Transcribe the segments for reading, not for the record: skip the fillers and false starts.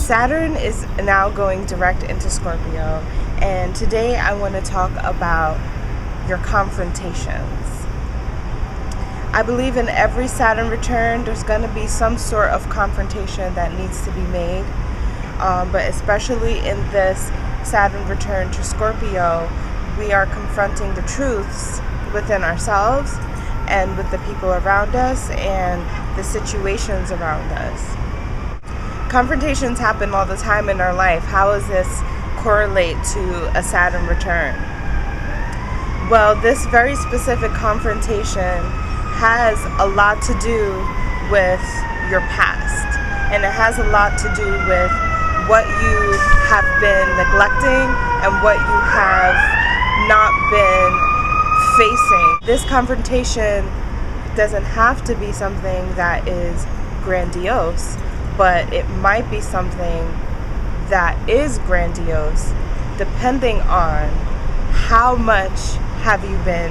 Saturn is now going direct into Scorpio, and today I want to talk about your confrontations. I believe in every Saturn return there's going to be some sort of confrontation that needs to be made, but especially in this Saturn return to Scorpio, we are confronting the truths within ourselves and with the people around us and the situations around us. Confrontations happen all the time in our life. How does this correlate to a Saturn return? Well, this very specific confrontation has a lot to do with your past, and it has a lot to do with what you have been neglecting and what you have not been facing. This confrontation doesn't have to be something that is grandiose, but it might be something that is grandiose depending on how much have you been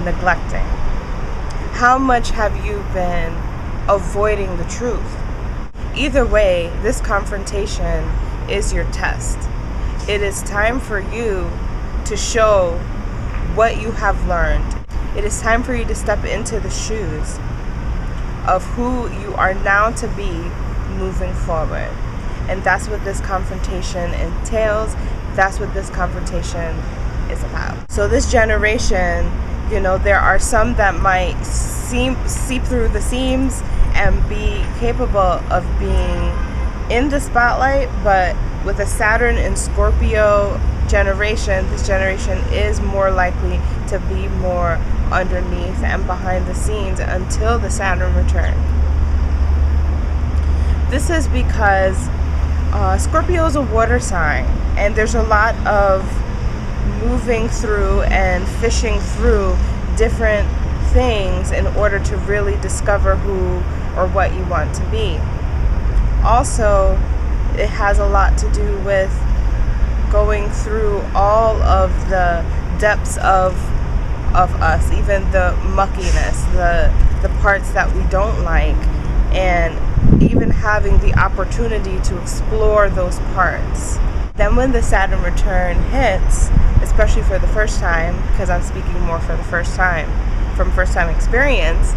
neglecting. How much have you been avoiding the truth? Either way, this confrontation is your test. It is time for you to show what you have learned. It is time for you to step into the shoes of who you are now to be moving forward. And that's what this confrontation entails. That's what this confrontation is about. So this generation, there are some that might seep through the seams and be capable of being in the spotlight, but with a Saturn and Scorpio generation, this generation is more likely to be more underneath and behind the scenes until the Saturn return. This is because Scorpio is a water sign, and there's a lot of moving through and fishing through different things in order to really discover who or what you want to be. Also, it has a lot to do with going through all of the depths of us, even the muckiness, the parts that we don't like, and even having the opportunity to explore those parts. Then when the Saturn return hits, especially for the first time, because I'm speaking more for the first time, from first time experience,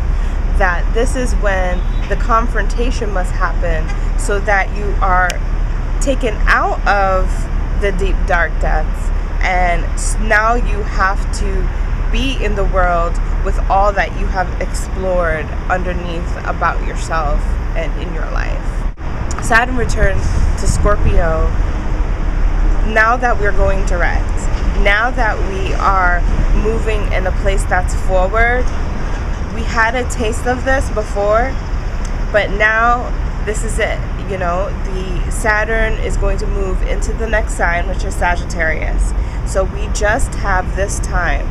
that this is when the confrontation must happen so that you are taken out of the deep dark depths, and now you have to be in the world with all that you have explored underneath about yourself and in your life. Saturn returns to Scorpio now that we're going direct. Now that we are moving in a place that's forward. We had a taste of this before, but now this is it. The Saturn is going to move into the next sign, which is Sagittarius. So we just have this time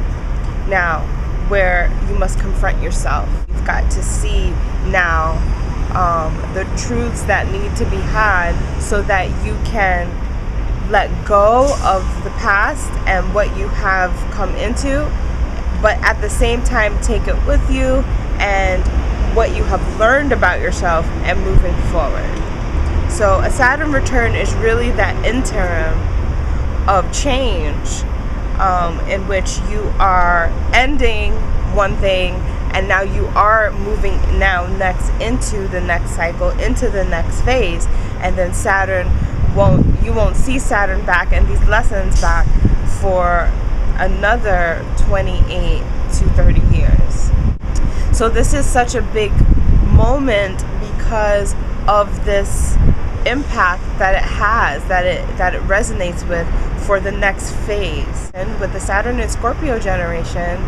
now where you must confront yourself. You've got to see now the truths that need to be had so that you can let go of the past and what you have come into, but at the same time take it with you and what you have learned about yourself and moving forward. So a Saturn return is really that interim of change, in which you are ending one thing and now you are moving next into the next cycle, into the next phase, and then you won't see Saturn back and these lessons back for another 28 to 30 years. So this is such a big moment because of this impact that it has, that it resonates with for the next phase. And with the Saturn and Scorpio generation,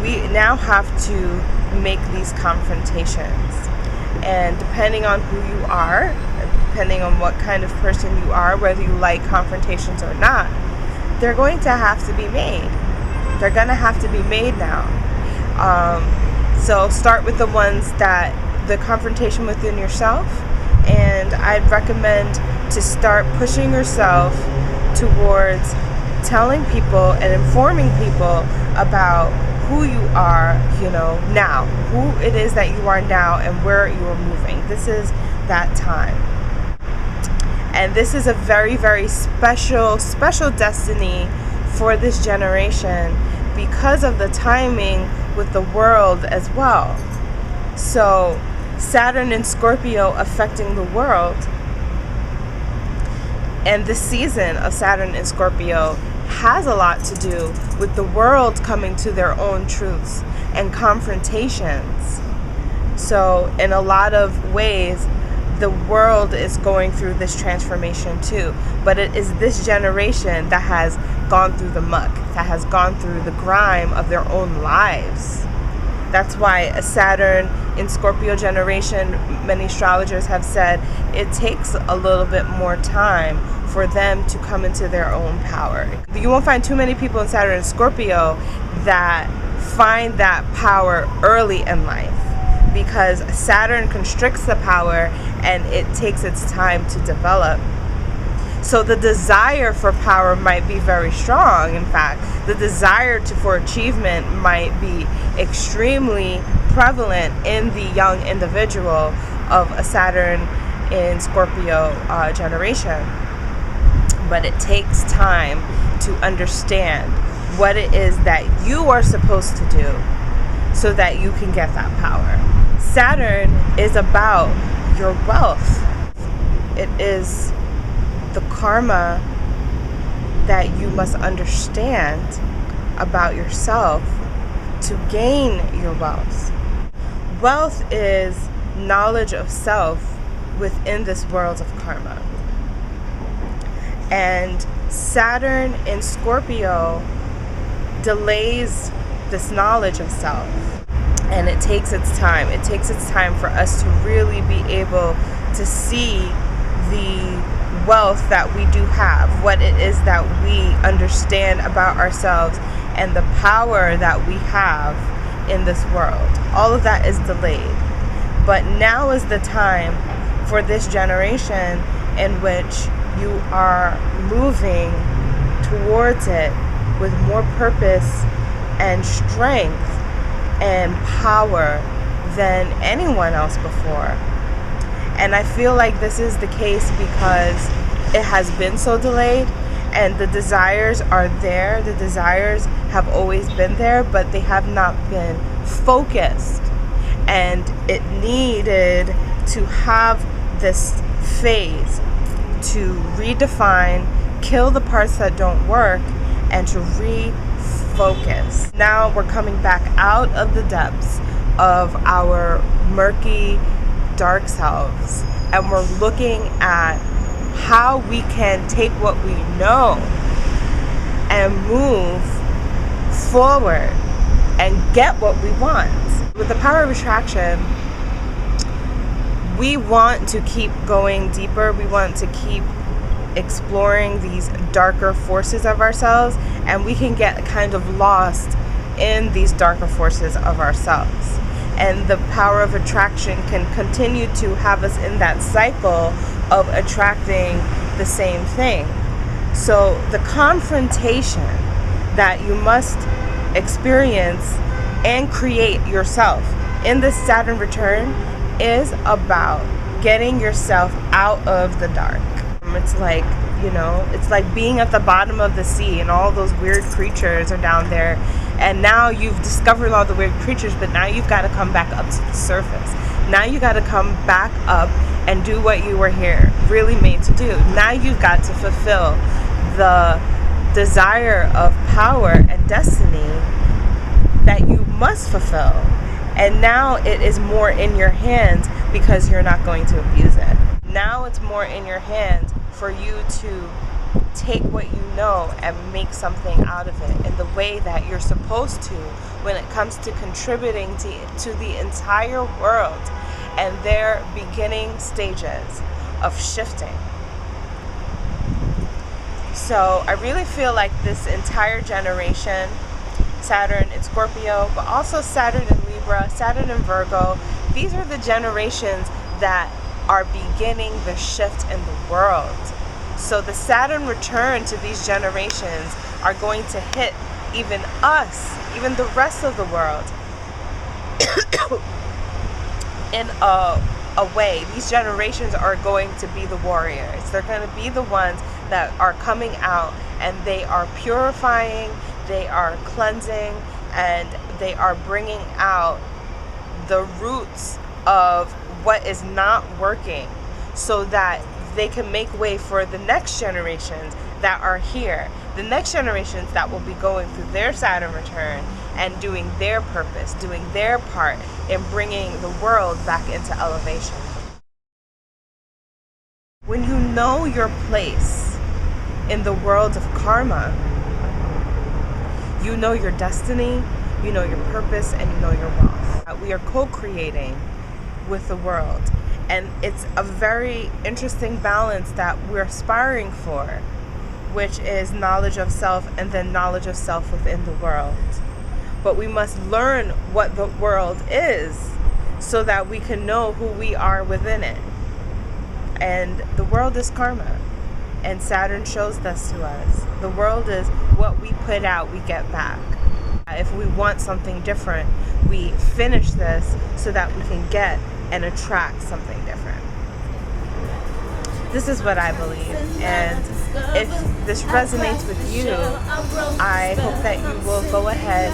we now have to make these confrontations. And depending on who you are, depending on what kind of person you are, whether you like confrontations or not, they're going to have to be made. They're going to have to be made now. So start with the ones that the confrontation within yourself, and I'd recommend to start pushing yourself towards telling people and informing people about who you are, now, who it is that you are now and where you are moving. This is that time. And this is a very, very special destiny for this generation because of the timing with the world as well. So Saturn in Scorpio affecting the world, and this season of Saturn in Scorpio has a lot to do with the world coming to their own truths and confrontations. So in a lot of ways, the world is going through this transformation too. But it is this generation that has gone through the muck, that has gone through the grime of their own lives. That's why a Saturn in Scorpio generation, many astrologers have said, it takes a little bit more time for them to come into their own power. You won't find too many people in Saturn and Scorpio that find that power early in life, because Saturn constricts the power and it takes its time to develop. So the desire for power might be very strong. In fact, the desire for achievement might be extremely prevalent in the young individual of a Saturn in Scorpio generation. But it takes time to understand what it is that you are supposed to do so that you can get that power. Saturn is about your wealth. It is the karma that you must understand about yourself to gain your wealth. Wealth is knowledge of self within this world of karma. And Saturn in Scorpio delays this knowledge of self. And it takes its time. It takes its time for us to really be able to see the wealth that we do have, what it is that we understand about ourselves, and the power that we have in this world. All of that is delayed. But now is the time for this generation in which you are moving towards it with more purpose and strength and power than anyone else before. And I feel like this is the case because it has been so delayed, and the desires are there. The desires have always been there, but they have not been focused. And it needed to have this phase to redefine, kill the parts that don't work, and to refocus. Now we're coming back out of the depths of our murky, dark selves, and we're looking at how we can take what we know and move forward and get what we want. With the power of attraction, we want to keep going deeper. We want to keep exploring these darker forces of ourselves, and we can get kind of lost in these darker forces of ourselves. And the power of attraction can continue to have us in that cycle of attracting the same thing. So the confrontation that you must experience and create yourself in this Saturn return is about getting yourself out of the dark. It's like, it's like being at the bottom of the sea and all those weird creatures are down there, and now you've discovered all the weird creatures, but now you've got to come back up to the surface. Now you got to come back up and do what you were here really made to do. Now you've got to fulfill the desire of power and destiny that you must fulfill. And now it is more in your hands because you're not going to abuse it. Now it's more in your hands for you to take what you know and make something out of it in the way that you're supposed to when it comes to contributing to the entire world and their beginning stages of shifting. So I really feel like this entire generation, Saturn in Scorpio, but also Saturn in Libra, Saturn in Virgo, these are the generations that are beginning the shift in the world. So the Saturn return to these generations are going to hit even us, even the rest of the world, in a away. These generations are going to be the warriors. They're going to be the ones that are coming out, and they are purifying, they are cleansing, and they are bringing out the roots of what is not working, so that they can make way for the next generations that are here, the next generations that will be going through their Saturn return and doing their purpose, doing their part in bringing the world back into elevation. When you know your place in the world of karma, you know your destiny, you know your purpose, and you know your wealth. We are co-creating with the world, and it's a very interesting balance that we're aspiring for, which is knowledge of self and then knowledge of self within the world. But we must learn what the world is so that we can know who we are within it. And the world is karma, and Saturn shows this to us. The world is what we put out, we get back. If we want something different, we finish this so that we can get and attract something different. This is what I believe, and if this resonates with you, I hope that you will go ahead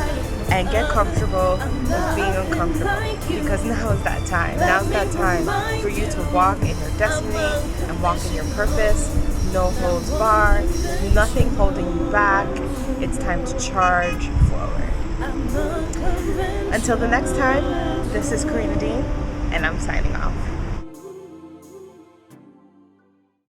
and get comfortable with being uncomfortable, because now is that time. Now is that time for you to walk in your destiny and walk in your purpose. No holds barred, nothing holding you back. It's time to charge forward. Until the next time, this is Karina Dean, and I'm signing off.